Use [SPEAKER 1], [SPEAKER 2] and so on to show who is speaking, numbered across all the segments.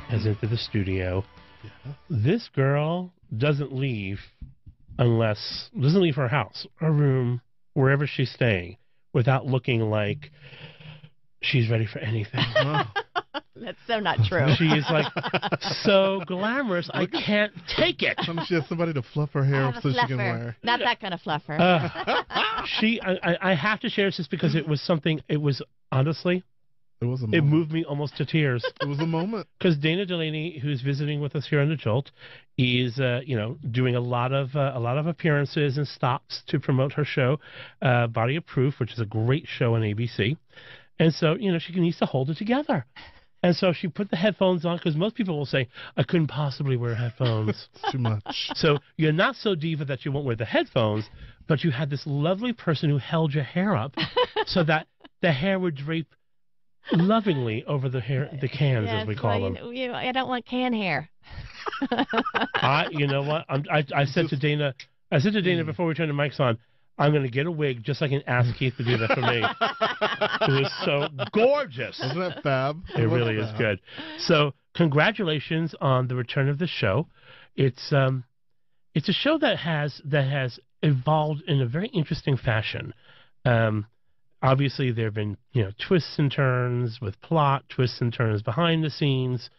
[SPEAKER 1] has entered the studio.
[SPEAKER 2] Yeah.
[SPEAKER 1] This girl doesn't leave her house, her room, wherever she's staying, without looking like she's ready for anything.
[SPEAKER 3] That's so not true.
[SPEAKER 1] She is like so glamorous. I can't take it.
[SPEAKER 2] She has somebody to fluff her hair so she can wear.
[SPEAKER 3] Not that kind of fluffer.
[SPEAKER 1] I have to share this just because it was something. It was honestly.
[SPEAKER 2] It was a moment.
[SPEAKER 1] It moved me almost to tears.
[SPEAKER 2] It was a moment.
[SPEAKER 1] Because Dana Delany, who's visiting with us here on the Jolt, is doing a lot of appearances and stops to promote her show, Body of Proof, which is a great show on ABC. And so she needs to hold it together. And so she put the headphones on because most people will say, I couldn't possibly wear headphones.
[SPEAKER 2] It's too much.
[SPEAKER 1] So you're not so diva that you won't wear the headphones, but you had this lovely person who held your hair up so that the hair would drape lovingly over the cans, as we call them.
[SPEAKER 3] I don't want can hair.
[SPEAKER 1] You know what? I said to Dana before we turned the mics on, I'm going to get a wig just so I can ask Keith to do that for me. It was so gorgeous.
[SPEAKER 2] Isn't that fab?
[SPEAKER 1] It really is good. So congratulations on the return of the show. It's a show that has evolved in a very interesting fashion. Obviously, there have been twists and turns with plot, twists and turns behind the scenes.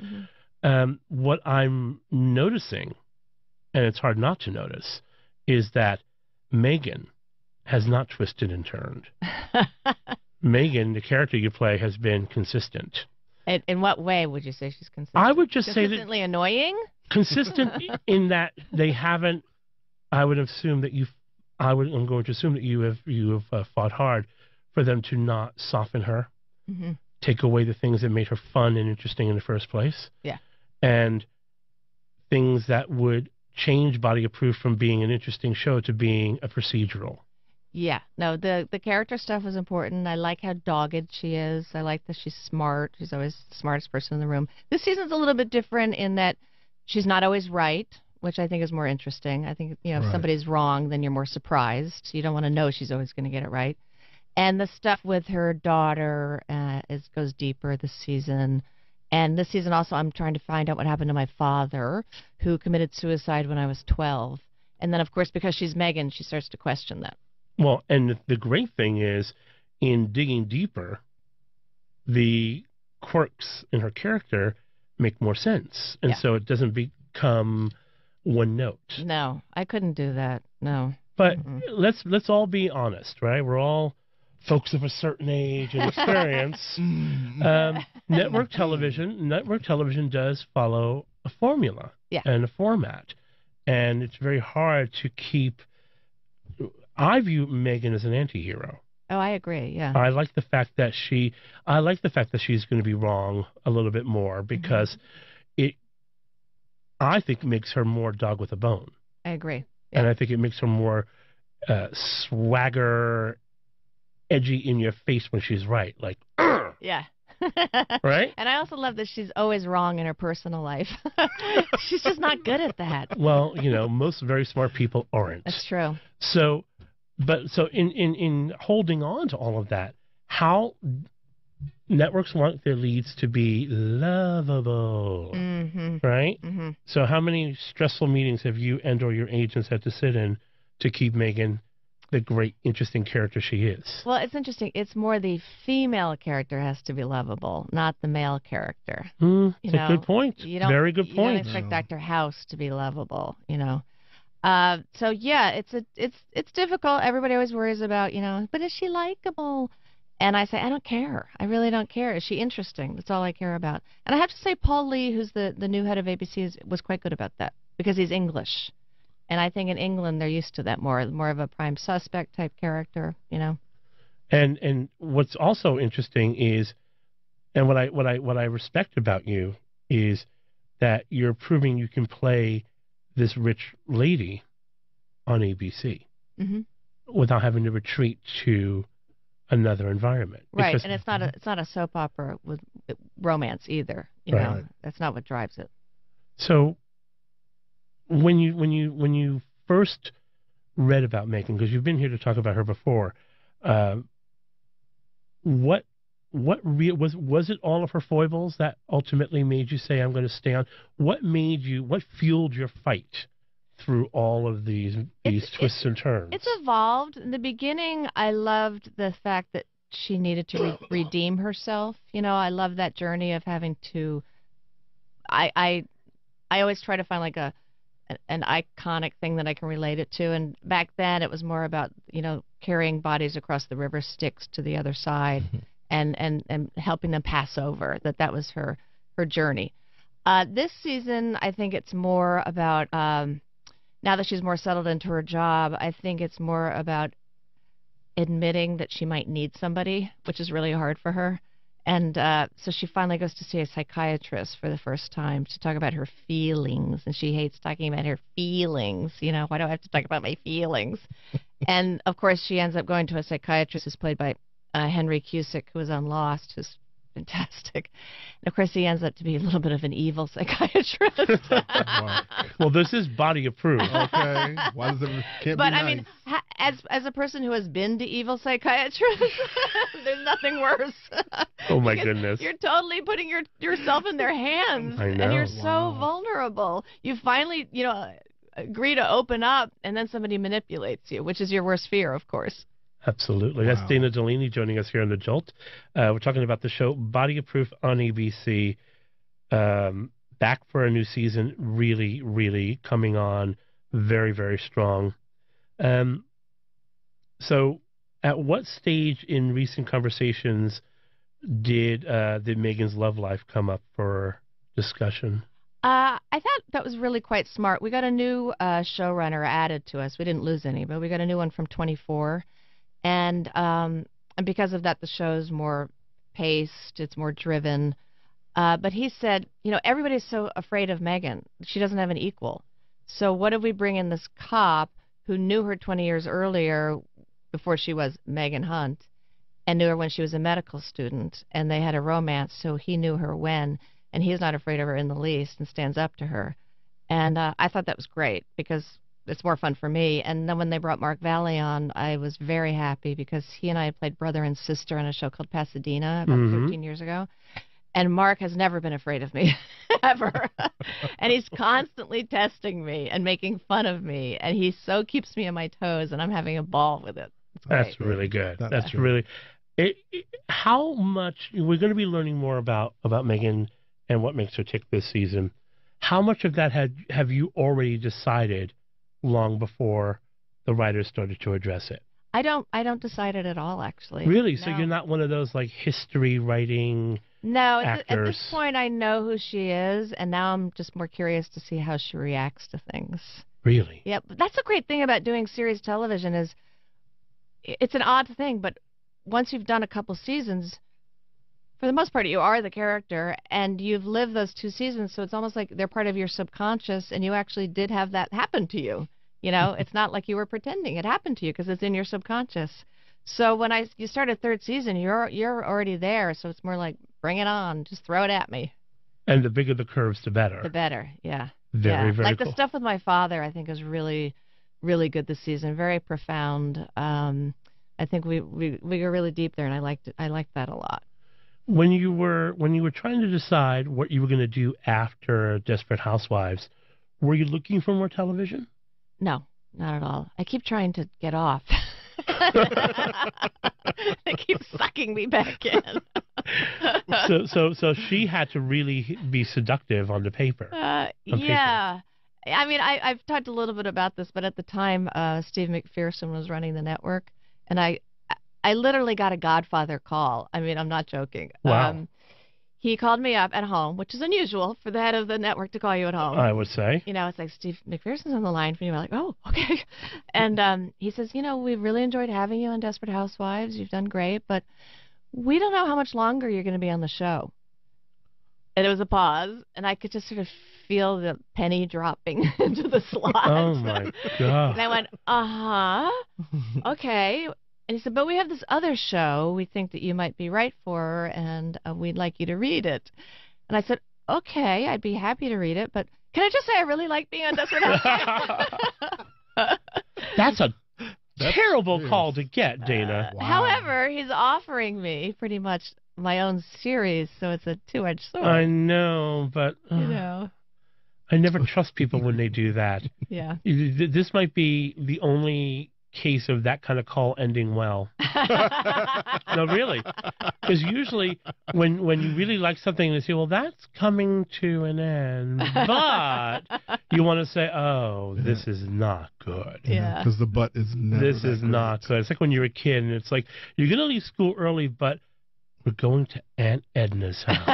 [SPEAKER 1] Mm-hmm. What I'm noticing, and it's hard not to notice, is that Megan has not twisted and turned. Megan, the character you play, has been consistent.
[SPEAKER 3] In what way would you say she's consistent?
[SPEAKER 1] I would just say that
[SPEAKER 3] consistently annoying.
[SPEAKER 1] Consistent in that they haven't. I'm going to assume that you have fought hard for them to not soften her, mm-hmm. take away the things that made her fun and interesting in the first place.
[SPEAKER 3] Yeah.
[SPEAKER 1] And things that would change Body of Proof from being an interesting show to being a procedural.
[SPEAKER 3] Yeah. No, the character stuff is important. I like how dogged she is. I like that she's smart. She's always the smartest person in the room. This season's a little bit different in that she's not always right, which I think is more interesting. I think, if somebody's wrong, then you're more surprised. You don't want to know she's always going to get it right. And the stuff with her daughter goes deeper this season. And this season also I'm trying to find out what happened to my father, who committed suicide when I was 12. And then, of course, because she's Megan, she starts to question that.
[SPEAKER 1] Well, and the great thing is, in digging deeper, the quirks in her character make more sense. And so it doesn't become one note.
[SPEAKER 3] No, I couldn't do that. No.
[SPEAKER 1] But let's all be honest, right? We're all folks of a certain age and experience. Network television does follow a formula and a format, and it's very hard to keep. I view Megan as an anti-hero.
[SPEAKER 3] Oh, I agree. Yeah,
[SPEAKER 1] I like the fact that she's going to be wrong a little bit more because I think, makes her more dog with a bone.
[SPEAKER 3] I agree,
[SPEAKER 1] and I think it makes her more swagger, edgy in your face when she's right, like
[SPEAKER 3] yeah.
[SPEAKER 1] Right?
[SPEAKER 3] And I also love that she's always wrong in her personal life. She's just not good at that.
[SPEAKER 1] Well, most very smart people aren't.
[SPEAKER 3] That's true.
[SPEAKER 1] So in holding on to all of that, how networks want their leads to be lovable, right? Mm-hmm. So how many stressful meetings have you and/or your agents had to sit in to keep Megan the great, interesting character she is?
[SPEAKER 3] Well, it's interesting. It's more the female character has to be lovable, not the male character.
[SPEAKER 1] That's a good point. Very good point.
[SPEAKER 3] You don't expect Dr. House to be lovable, So yeah, it's difficult. Everybody always worries about, but is she likable? And I say, I don't care. I really don't care. Is she interesting? That's all I care about. And I have to say, Paul Lee, who's the new head of ABC, was quite good about that because he's English. And I think in England they're used to that more of a prime suspect type character,
[SPEAKER 1] And what's also interesting is, and what I respect about you is that you're proving you can play this rich lady on ABC without having to retreat to another environment.
[SPEAKER 3] Right, and it's not a soap opera with romance either. You know, that's not what drives it.
[SPEAKER 1] So when you first read about Megan, because you've been here to talk about her before, what was it all of her foibles that ultimately made you say I'm going to stay on? What fueled your fight through all of these twists and turns?
[SPEAKER 3] It's evolved. In the beginning, I loved the fact that she needed to redeem herself. I love that journey of having to. I always try to find like an iconic thing that I can relate it to. And back then, it was more about carrying bodies across the river Styx to the other side, and helping them pass over. That was her journey. This season, I think it's more about now that she's more settled into her job. I think it's more about admitting that she might need somebody, which is really hard for her. And so she finally goes to see a psychiatrist for the first time to talk about her feelings. And she hates talking about her feelings. Why do I have to talk about my feelings? And, of course, she ends up going to a psychiatrist who's played by Henry Cusick, who was on Lost, who's fantastic. And, of course, he ends up to be a little bit of an evil psychiatrist.
[SPEAKER 1] Well, this is body approved.
[SPEAKER 2] Okay. Why does it can't
[SPEAKER 3] But
[SPEAKER 2] be nice?
[SPEAKER 3] I mean, as a person who has been to evil psychiatrists, there's nothing worse.
[SPEAKER 1] Oh my goodness!
[SPEAKER 3] You're totally putting yourself in their hands,
[SPEAKER 1] I know.
[SPEAKER 3] and you're so vulnerable. You finally, agree to open up, and then somebody manipulates you, which is your worst fear, of course.
[SPEAKER 1] Absolutely.
[SPEAKER 2] Wow.
[SPEAKER 1] That's Dana Delany joining us here on the Jolt. We're talking about the show Body Proof on ABC. Back for a new season, really, really coming on very, very strong. So at what stage in recent conversations did Megan's love life come up for discussion?
[SPEAKER 3] I thought that was really quite smart. We got a new showrunner added to us. We didn't lose any, but we got a new one from 24. And because of that, the show's more paced, it's more driven. But he said, everybody's so afraid of Megan. She doesn't have an equal. So what if we bring in this cop who knew her 20 years earlier, before she was Megan Hunt, and knew her when she was a medical student, and they had a romance, so he knew her when, and he's not afraid of her in the least and stands up to her. And I thought that was great because it's more fun for me. And then when they brought Mark Valley on, I was very happy because he and I played brother and sister on a show called Pasadena about 13 years ago. And Mark has never been afraid of me, ever. And he's constantly testing me and making fun of me. And he so keeps me on my toes, and I'm having a ball with it.
[SPEAKER 1] That's really good. That's
[SPEAKER 2] good.
[SPEAKER 1] really... how much... We're going to be learning more about Megan and what makes her tick this season. How much of that have you already decided long before the writers started to address it?
[SPEAKER 3] I don't decide it at all, actually.
[SPEAKER 1] Really?
[SPEAKER 3] No.
[SPEAKER 1] So you're not one of those like history writing...
[SPEAKER 3] No, at
[SPEAKER 1] actors.
[SPEAKER 3] this point I know who she is, and now I'm just more curious to see how she reacts to things.
[SPEAKER 1] Really?
[SPEAKER 3] Yeah, but that's the great thing about doing series television is it's an odd thing, but once you've done a couple seasons, for the most part, you are the character, and you've lived those 2 seasons, so it's almost like they're part of your subconscious, and you actually did have that happen to you. It's not like you were pretending. It happened to you because it's in your subconscious. So when you start a 3rd season, you're already there, so it's more like, bring it on, just throw it at me.
[SPEAKER 1] And the bigger the curves, the better.
[SPEAKER 3] The better, yeah.
[SPEAKER 1] Very
[SPEAKER 3] like
[SPEAKER 1] cool.
[SPEAKER 3] the stuff with my father, I think is really, really good this season. Very profound. I think we go really deep there, and I liked it. I liked that a lot.
[SPEAKER 1] When you were trying to decide what you were going to do after Desperate Housewives, were you looking for more television?
[SPEAKER 3] No, not at all. I keep trying to get off. They keep sucking me back in.
[SPEAKER 1] So she had to really be seductive on the paper.
[SPEAKER 3] Yeah. I mean, I've talked a little bit about this, but at the time, Steve McPherson was running the network, and I literally got a Godfather call. I mean, I'm not joking.
[SPEAKER 1] Wow.
[SPEAKER 3] He called me up at home, which is unusual for the head of the network to call you at home.
[SPEAKER 1] I would say.
[SPEAKER 3] It's like, Steve McPherson's on the line for you. We're like, oh, okay. And he says, we've really enjoyed having you on Desperate Housewives. You've done great, but we don't know how much longer you're going to be on the show. And it was a pause, and I could just sort of feel the penny dropping into the slot.
[SPEAKER 1] Oh, my God.
[SPEAKER 3] And I went, okay. And he said, but we have this other show we think that you might be right for, and we'd like you to read it. And I said, okay, I'd be happy to read it, but can I just say I really like being on Desperate Housewives?
[SPEAKER 1] That's a terrible call to get, Dana.
[SPEAKER 2] Wow.
[SPEAKER 3] However, he's offering me pretty much my own series, so it's a two-edged sword.
[SPEAKER 1] I know, but
[SPEAKER 3] You know.
[SPEAKER 1] I never trust people when they do that.
[SPEAKER 3] Yeah.
[SPEAKER 1] This might be the only case of that kind of call ending well. No, really. Because usually when you really like something, they say, well, that's coming to an end. But you want to say, oh, this is not good.
[SPEAKER 3] Yeah.
[SPEAKER 2] Because the butt is never
[SPEAKER 1] This
[SPEAKER 2] that
[SPEAKER 1] is
[SPEAKER 2] great.
[SPEAKER 1] not good. It's like when you're a kid and it's like, you're going to leave school early, but we're going to Aunt Edna's house.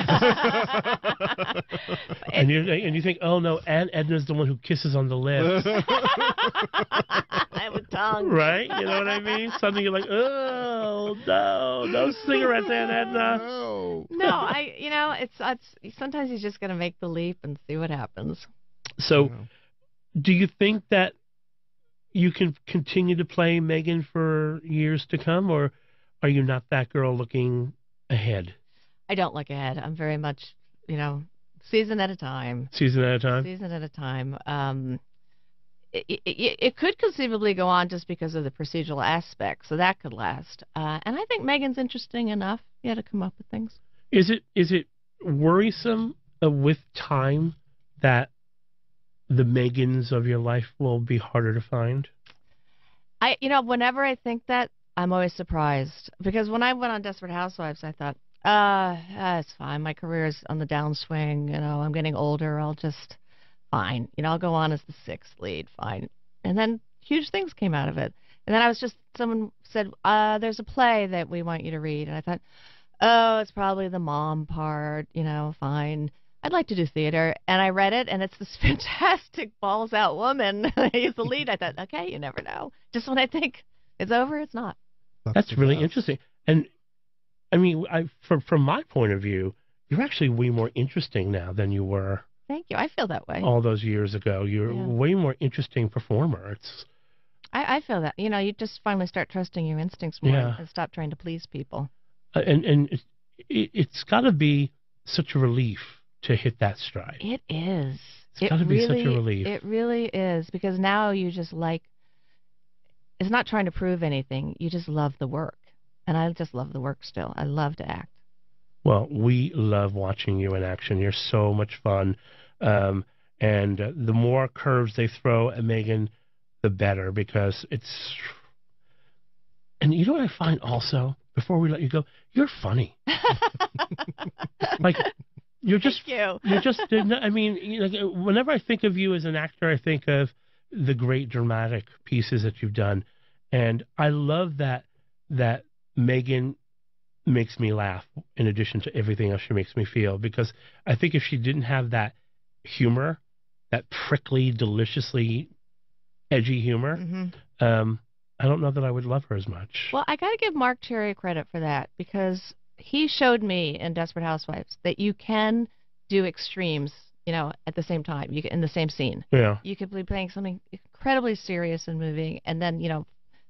[SPEAKER 1] and you think, oh no, Aunt Edna's the one who kisses on the lips.
[SPEAKER 3] I have a tongue.
[SPEAKER 1] Right? You know what I mean? Suddenly you're like, oh no cigarettes, Aunt Edna.
[SPEAKER 3] No, it's sometimes you just got to make the leap and see what happens.
[SPEAKER 1] So, do you think that you can continue to play Megan for years to come, or are you not that girl looking ahead?
[SPEAKER 3] I don't look ahead. I'm very much, season at a time.
[SPEAKER 1] Season at a time?
[SPEAKER 3] Season at a time. It could conceivably go on just because of the procedural aspect, so that could last. And I think Megan's interesting enough, to come up with things.
[SPEAKER 1] Is it worrisome with time that the Megans of your life will be harder to find?
[SPEAKER 3] Whenever I think that, I'm always surprised. Because when I went on Desperate Housewives, I thought, it's fine. My career's on the downswing. I'm getting older. I'll just, fine. I'll go on as the sixth lead. Fine. And then huge things came out of it. And then someone said, there's a play that we want you to read. And I thought, oh, it's probably the mom part. Fine. I'd like to do theater. And I read it, and it's this fantastic balls out woman. He's the lead. I thought, okay, you never know. Just when I think it's over, it's not.
[SPEAKER 1] That's really interesting. And I mean, from my point of view, you're actually way more interesting now than you were.
[SPEAKER 3] Thank you. I feel that way.
[SPEAKER 1] All those years ago, you're a way more interesting performer.
[SPEAKER 3] I feel that. You just finally start trusting your instincts more and stop trying to please people.
[SPEAKER 1] And it's got to be such a relief to hit that stride.
[SPEAKER 3] It is.
[SPEAKER 1] It's got to be such a relief.
[SPEAKER 3] It really is, because now you just it's not trying to prove anything. You just love the work. And I just love the work still. I love to act.
[SPEAKER 1] Well, we love watching you in action. You're so much fun. And the more curves they throw at Megan, the better, because it's... And you know what I find also, before we let you go, you're funny. You're just...
[SPEAKER 3] Thank you.
[SPEAKER 1] You're just... I mean, whenever I think of you as an actor, I think of the great dramatic pieces that you've done. And I love that Megan makes me laugh in addition to everything else she makes me feel, because I think if she didn't have that humor, that prickly, deliciously edgy humor, I don't know that I would love her as much.
[SPEAKER 3] Well, I got to give Mark Cherry credit for that, because he showed me in Desperate Housewives that you can do extremes, at the same time, in the same scene.
[SPEAKER 1] Yeah.
[SPEAKER 3] You could be playing something incredibly serious and moving, and then,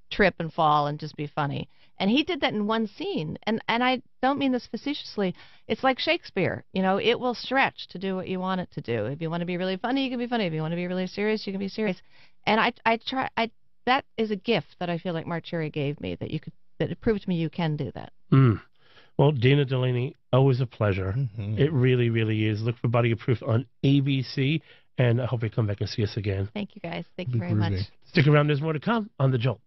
[SPEAKER 3] trip and fall and just be funny. And he did that in one scene. And I don't mean this facetiously. It's like Shakespeare. It will stretch to do what you want it to do. If you want to be really funny, you can be funny. If you want to be really serious, you can be serious. And that is a gift that I feel like Mark Cherry gave me, that it proved to me you can do that.
[SPEAKER 1] Well, Dana Delany, always a pleasure. It really, really is. Look for Body of Proof on ABC, and I hope you come back and see us again.
[SPEAKER 3] Thank you, guys. Thank you very much.
[SPEAKER 1] Stick around. There's more to come on The Jolt.